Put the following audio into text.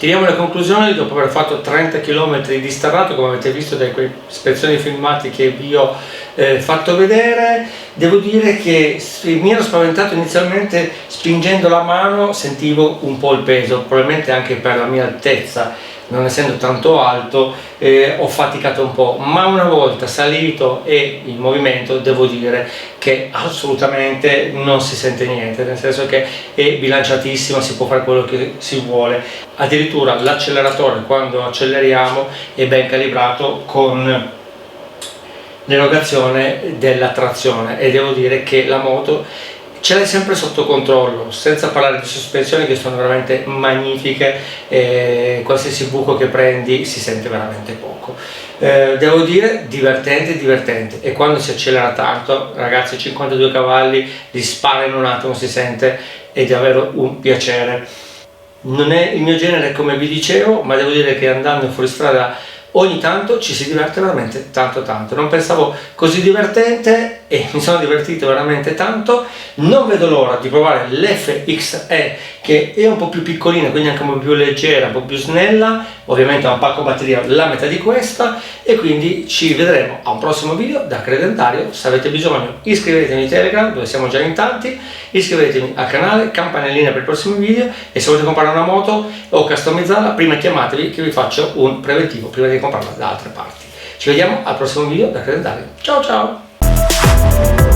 Tiriamo le conclusioni dopo aver fatto 30 km di sterrato, come avete visto da quei spezzoni filmati che vi ho fatto vedere. Devo dire che mi ero spaventato inizialmente, spingendo la mano sentivo un po' il peso, probabilmente anche per la mia altezza, non essendo tanto alto, ho faticato un po', ma una volta salito e in movimento devo dire che assolutamente non si sente niente, nel senso che è bilanciatissima, si può fare quello che si vuole, addirittura l'acceleratore quando acceleriamo è ben calibrato con l'erogazione della trazione, e devo dire che la moto ce l'hai sempre sotto controllo, senza parlare di sospensioni che sono veramente magnifiche, qualsiasi buco che prendi si sente veramente poco. Devo dire divertente, e quando si accelera tanto, ragazzi, 52 cavalli li spara in un attimo, si sente, ed è davvero un piacere. Non è il mio genere, come vi dicevo, ma devo dire che andando in fuoristrada ogni tanto ci si diverte veramente tanto. Non pensavo così divertente e mi sono divertito veramente tanto. Non vedo l'ora di provare l'FXE, che è un po' più piccolina, quindi anche un po' più leggera, un po' più snella, ovviamente ha un pacco batteria la metà di questa, e quindi ci vedremo a un prossimo video da Credentario. Se avete bisogno iscrivetevi in Telegram, dove siamo già in tanti, iscrivetevi al canale, campanellina per i prossimi video, e se volete comprare una moto o customizzarla, prima chiamatevi che vi faccio un preventivo prima di comprarla da altre parti. Ci vediamo al prossimo video da Credentario. Ciao ciao!